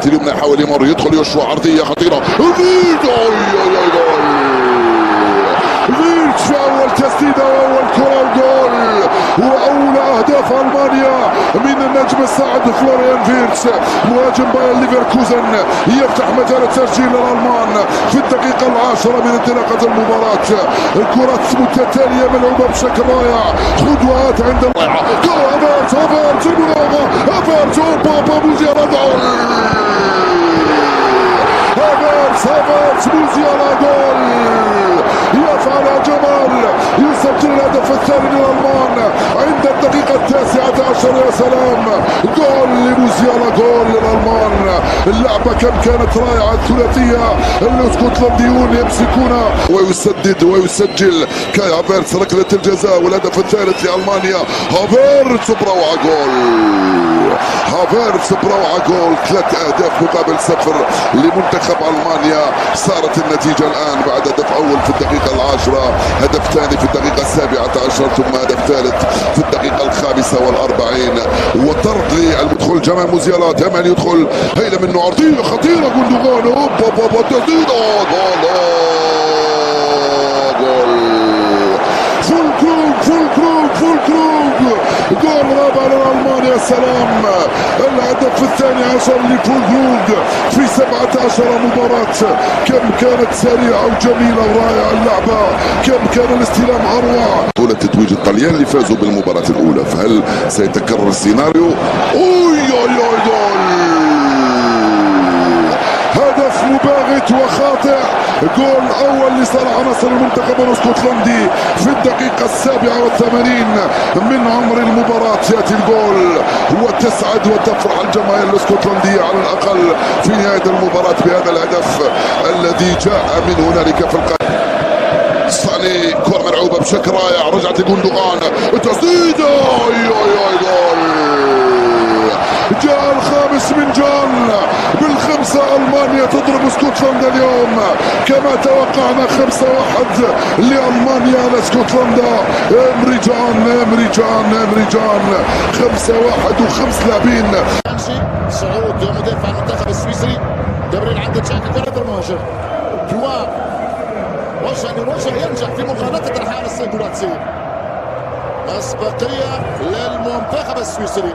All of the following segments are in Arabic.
اليمنى يحاول يمر يدخل يشوى عرضيه خطيره فيرتش اول تسديده واول كره وجول، واولى اهداف المانيا من النجم الصاعد فلوريان فيرتش مهاجم بايرن ليفركوزن يفتح مجال التسجيل للالمان في الدقيقه العاشره من انطلاقه المباراه. كرات متتاليه ملعوبه بشكل رائع، خطوات عند الضيعه، هافرتز المراوغه، هافرتز بابا موزيالا جول، هافرتز موزيالا جول، يفعل جمال يسجل الهدف الثاني للالمان عند الدقيقه 19. يا سلام، جول لموزيالا، جول للالمان. اللعبه كم كانت رائعه، الثلاثيه الاسكتلنديون يمسكونها ويسدد ويسجل كاي هافرتز ركله الجزاء والهدف الثالث لالمانيا. هافرتز بروعه جول، هافرتز بروعه جول، 3 أهداف مقابل 0 لمنتخب المانيا. صارت النتيجه الان بعد هدف اول في الدقيقه العاشره، هدف ثاني في الدقيقه 17 ثم هدف ثالث في الدقيقه 45 وطرد للمدخل جمال موزيالا. جمال يدخل هيله منه عرضيه خطيره جندوغان، اوبا تسديده جول، فول كروج جول رابع للالمان. يا سلام، الهدف الثاني عشر لفول كروج في 17 مباراة. كم كانت سريعة وجميلة ورائعة اللعبة، كم كان الاستلام اروع. طول تتويج الطليان اللي فازوا بالمباراة الاولى، فهل سيتكرر السيناريو؟ جول، هدف مباغت وخاطئ، جول اول لصالح عناصر المنتخب الاسكتلندي في الدقيقه 87 من عمر المباراه. ياتي الجول وتسعد وتفرح الجماهير الاسكتلنديه على الاقل في نهايه المباراه بهذا الهدف الذي جاء من هنالك في القائمه. صاني كره ملعوبه بشكل رائع، رجعت لجوندوغان، تسديده جول، جاء الخامس من جون. بالخمسة ألمانيا تضرب اسكتلندا اليوم كما توقعنا، 5-1 لألمانيا على اسكتلندا. امريجان 5-1 و5 لاعبين. صعود مدافع المنتخب السويسري، جبريل عنده تشاكل كرة المهاجم جوا وجه لوجه، ينجح في مخالطة الحارس جولاتسي. أسبقية للمنتخب السويسري،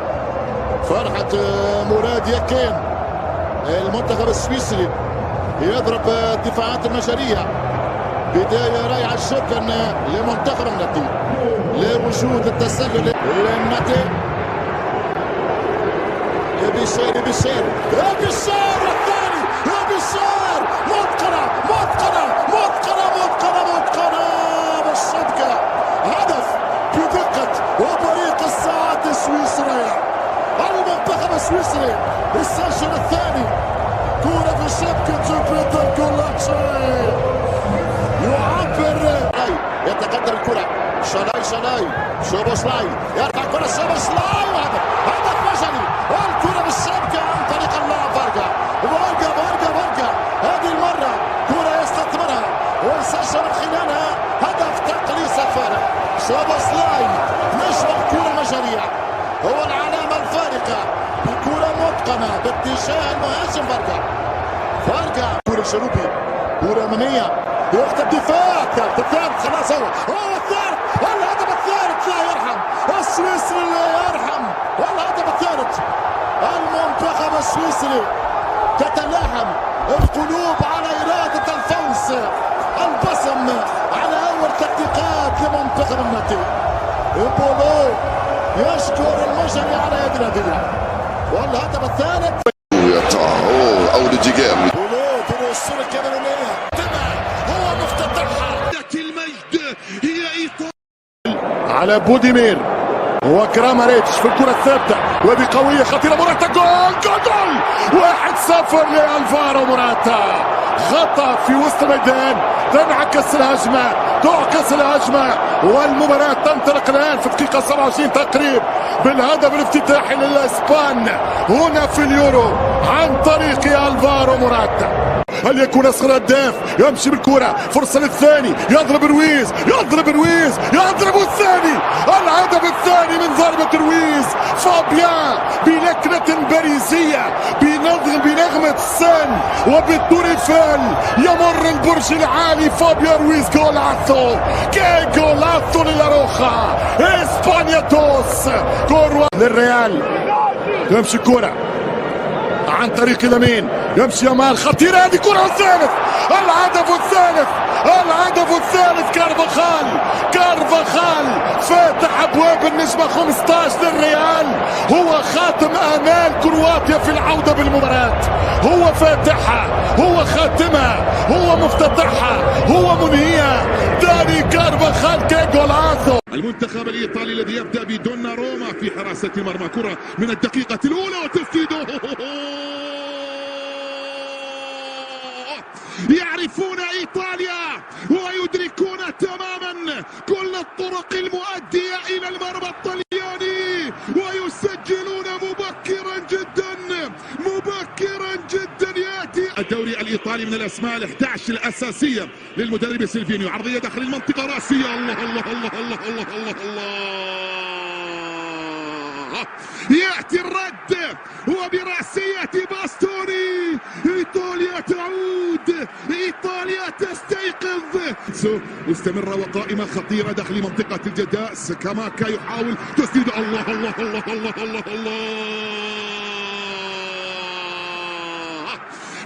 فرحة مراد يكين. المنتخب السويسري يضرب الدفاعات المجرية، بداية رائعة جدا لمنتخب النتي لوجود التسلل للنتي. بشير الثاني، بشير متقنة بالشبكة، هدف بدقة وبريق الساعات السويسرية. المنتخب السويسري يسجل الثاني، كرة في الشبكة بيتر كولاتشي يعبر، يتقدم الكرة، شالاي شوبوسلاي يرفع كرة شوبوسلاي، هدف مجري، والكرة بالشبكة عن طريق اللاعب فارجا. هذه المرة كرة يستثمرها ويسجل من خلالها هدف تقليص الفارق. شوبوسلاي نشر كرة مجرية، هو العلامة الفارقة، الكرة متقنة باتجاه المهاجم فارجا. كرة الجنوبي، كرة أمامية، وقت الدفاع، الثالث خلاص، هو الثالث، الهدف الثالث لا يرحم، السويسري لا يرحم، والهدف الثالث. المنتخب السويسري تتلاحم القلوب على إرادة الفوز، البصم على أول تكتيكات لمنتخب النتي. بولو يشكر المجري على يد الهدية، والهدف الثالث او لجيجير بولو الصورة الكاميرونية، هو مفتتحها. المجد هي إيطاليا على بوديمير وكراماريتش في الكرة الثابتة، وهذه قوية خطيرة، موراتا جول 1-0 لألفارو موراتا. خطأ في وسط الميدان، تعكس الهجمة والمباراة تنطلق الآن في الدقيقة 27 تقريبا بالهدف الافتتاحي للإسبان هنا في اليورو عن طريق ألفارو موراتا. هل يكون أصغر هداف؟ يمشي بالكرة، فرصة للثاني، يضرب رويز الثاني، الهدف الثاني من ضربة رويز. فابيان بلكنة الباريسية بنغمة السن وبالدوريفال يمر البرج العالي فابيو رويز. جولاتو كي جولاتو للاروخا. اسبانيا توس كوروا للريال. يمشي كرة عن طريق اليمين، يمشي يامال، خطيرة هذه كرة. الثالث، الهدف الثالث، الهدف الثالث. كارفاخال فاتح ابواب النجمة 15 للريال. هو خاتم امال كرواتيا في العودة بالمباراة، هو فاتحها، هو خاتمها، هو مفتتحها، هو منهيها. داني كارفاخال كجولاتو. المنتخب الإيطالي الذي يبدأ بدونا روما في حراسة المرمى. كرة من الدقيقة الأولى وتسديده. يعرفون إيطاليا ويدركون تماما كل الطرق المؤدية إلى المرمى الطلياني ويسجلون مبكرا جدا. يأتي الدوري الإيطالي من الأسماء ال11 الأساسية للمدرب سيلفينيو. عرضية داخل المنطقة رأسية. الله الله الله الله الله الله الله. يأتي الرد وبرأسية باستوني. إيطاليا تعود، إيطاليا تستيقظ. مستمرة وقائمة خطيرة داخل منطقة الجزاء. سكاماكا يحاول تسديد. الله الله الله الله الله الله.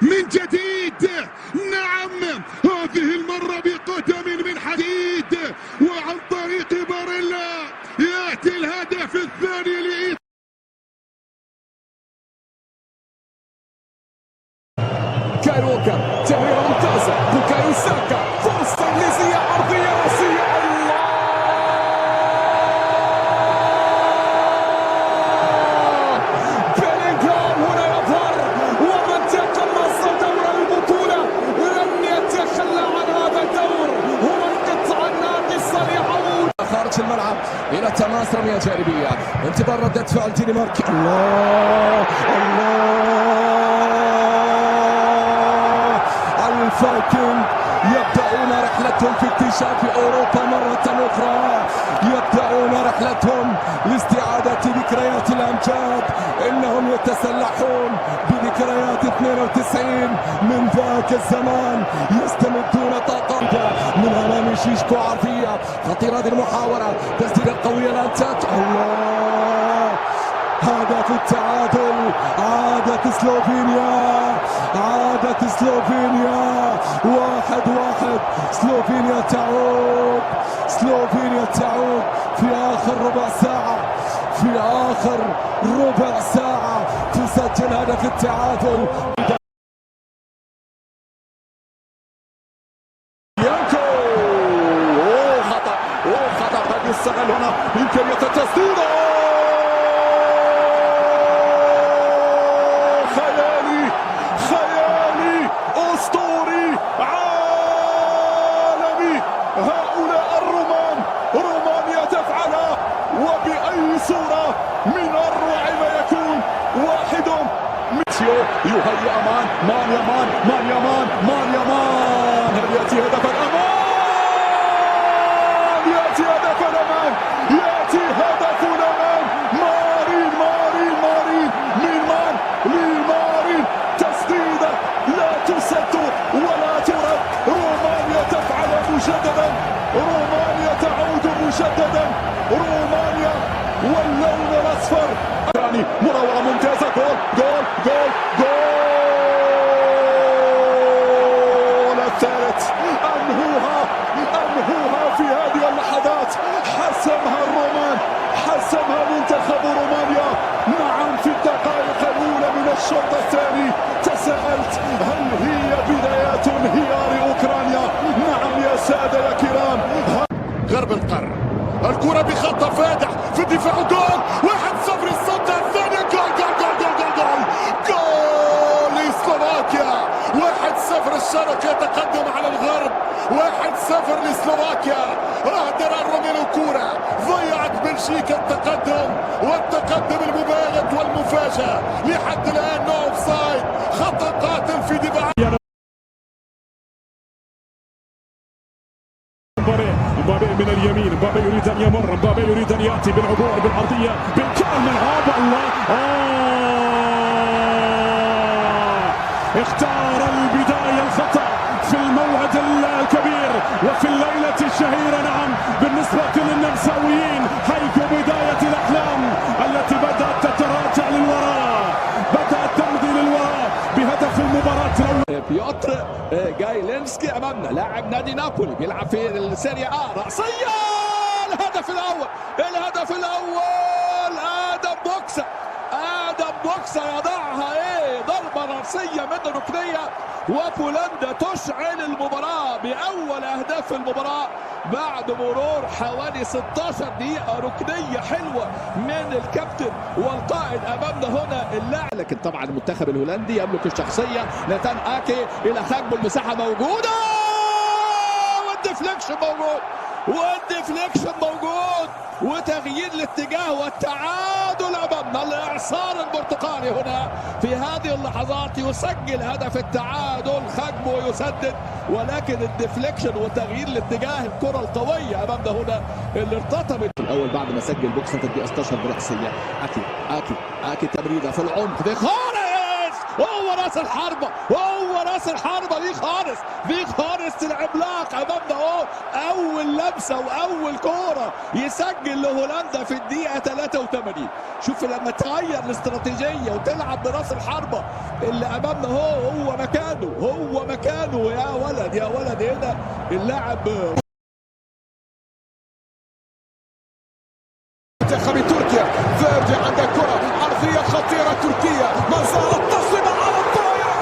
من جديد، نعم، هذه المرة بقدم من حديد وعن طريق باريلا يأتي الهدف الثاني لإيطاليا. كايل ووكر، تمريرة ممتازة. بوكايو ساكا، فرصة انجليزية عرضية راسية. بيلينغهام هنا يظهر ومن تقمص دور البطولة لن يتخلى عن هذا الدور. هو القطعة الناقصة ليعود خارج الملعب إلى تماس رمية جانبية. انتظار ردة فعل دنمارك. الله الفايكنج يبدأون رحلتهم في اكتشاف أوروبا مرة أخرى. يبدأون رحلتهم لاستعادة ذكريات الأمجاد. إنهم يتسلحون بذكريات 92 من ذاك الزمان. يستمدون طاقة من أمام شيشكو. عرضية خطيرة هذه المحاولة. تسديدة قوية الآن تاتي. الله، هدف التعادل. عادت سلوفينيا، عادت سلوفينيا. 1-1. سلوفينيا تعود، سلوفينيا تعود في آخر ربع ساعة، في آخر ربع ساعة تسجل هدف التعادل. يانكو، خطأ، خطأ قد يستغل هنا إمكانية التسديد. خيالي، أسطوري، عالمي. هؤلاء الرومان، رومانيا تفعلها وبأي صورة من أروع ما يكون. واحد ميسيو يهيئ مان يامان. هل يأتي هدف الأمان؟ يأتي هدف الأمان، يأتي هدف الأمان. مارين لمارين. تسديدة لا تسد ولا ترد. رومانيا تفعل مجددا، رومانيا تعود مجددا. رومانيا واللون الأصفر. مراوغة ممتازة. جول الثالث. أنهوها في هذه اللحظات. حسمها الرومان، حسمها منتخب رومانيا. نعم، في الدقائق الأولى من الشوط الثاني تساءلت هل هي بدايات انهيار أوكرانيا؟ نعم يا سادة يا كرام. غرب القارة، الكرة بخطة فادح في الدفاع. جول 1-0. الصدة الثانية. جول لسلوفاكيا. 1-0. الشرق يتقدم على الغرب. 1-0 لسلوفاكيا. أهدر روميلو كورة، ضيعت بلجيكا التقدم، والتقدم المباغت والمفاجأة لحد الآن نو اوفسايد. خطأ قاتل في دفاع. مبابي من اليمين. مبابي يريد ان يمر، مبابي يريد ان ياتي بالعبور بالعرضيه بالكامل. الله اختار البداية الخطأ في الموعد الكبير وفي الليلة الشهيرة، نعم، بالنسبة للنمساويين، حيث بداية الأحلام التي بدأت تتراجع للوراء، بدأت تمضي للوراء بهدف المباراة الأول. بيوتر جايلينسكي أمامنا، لاعب نادي نابولي، بيلعب في السيريا A، رأسية، الهدف الأول، الهدف الأول، آدم بوكسا يضعها ضربة رأسية من ركنية، وبولندا تشعل المباراة بأول أهداف المباراة بعد مرور حوالي 16 دقيقة. ركنية حلوة من الكابتن والقائد أمامنا هنا اللاعب، لكن طبعا المنتخب الهولندي يملك الشخصية. ناتان آكي إلى خارج المساحة موجودة، والديفليكشن موجود، وتغيير الاتجاه والتعادل أمامنا. الإعصار البرتقالي هنا في هذه اللحظات يسجل هدف التعادل، خجمه يسدد، ولكن الديفليكشن وتغيير الاتجاه، الكرة القوية أمامنا هنا اللي ارتطمت الأول بعد ما سجل بوكسا في الدقيقة 16 برأسية. أكي تمريرة في العمق، دي خالص، هو راس الحربة دي خالص العملاق أمامنا أول لمسة وأول كورة يسجل لهولندا في الدقيقة 83. شوف لما تغير الاستراتيجية وتلعب براس الحربة اللي أمامنا هو مكانه. يا ولد هنا اللاعب منتخب تركيا. فيرجي عند كرة عرضية خطيرة تركيا، ما زالت تصل على الطائرة.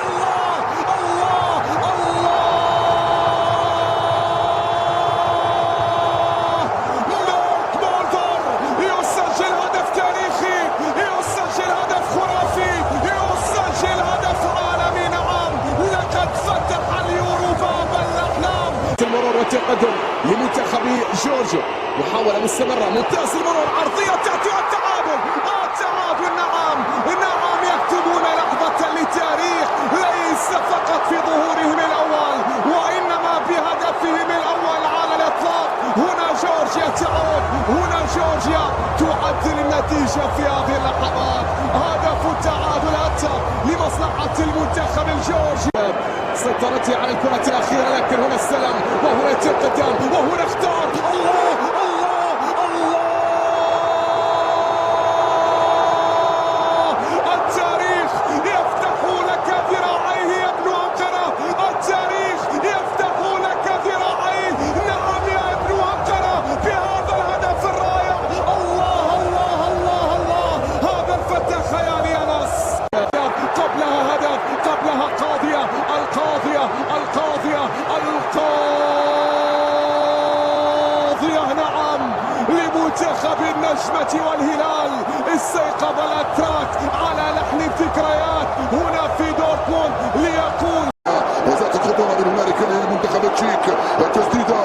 مارك مولدر يسجل هدف تاريخي، يسجل هدف خرافي، يسجل هدف عالمي. نعم، لقد فتح اليورو باب الأحلام. المرور والتقدم لمنتخب جورجيا، محاولة مستمرة، ممتاز المرور، عرضية تأتي، التعادل. نعم، يكتبون لحظة للتاريخ، ليس فقط في ظهورهم الأول وإنما بهدفهم الأول على الإطلاق. هنا جورجيا تعود، هنا جورجيا تعدل النتيجة في هذه اللحظات. هدف التعادل أتى لمصلحة المنتخب الجورجي. سيطرته على الكرة الأخيرة، لكن هنا السلام، وهنا يتقدم، وهنا اختار. الله، التاريخ يفتح لك ذراعيه يا ابن أنقرة، التاريخ يفتح لك ذراعيه. نعم يا ابن أنقرة، بهذا الهدف الرائع. الله، هذا الفتى خيالي يا ناس. قبلها هدف، قبلها قاضية، نعم، لمنتخب النجمة والهلال. استيقظ الأتراك على لحن الذكريات هنا في دورتموند ليقول. وزادت الخطورة من هنالك للمنتخب التشيك. التسديدة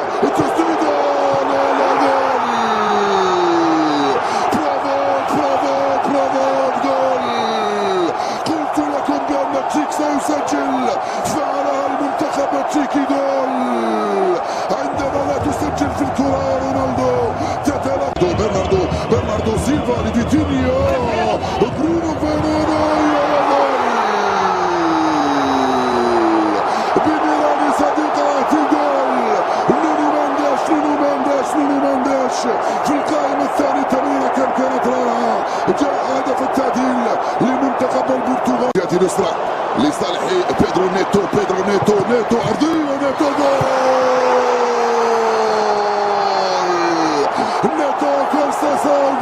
لا برافو جول. قلت لكم بأن التشيك سيسجل، فعلها المنتخب التشيكي جول. عندما لا تسجل في الكرة يا رونالدو تتلقى برناردو سيلفا لفيتينيا، برونو فيريرا، بميلان صديقات جول. نونو مانديش في القائم الثاني. تمريرة كانت رائعة، جاء هدف التعديل لمنتخب البرتغال. يأتي اليسرى لصالح بيدرو نيتو، عرضية، نيتو جول.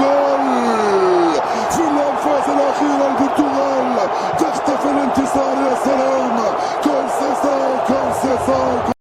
جول في الأنفاس الأخيرة. البرتغال تخطف الانتصار. يا سلام، كونسيساو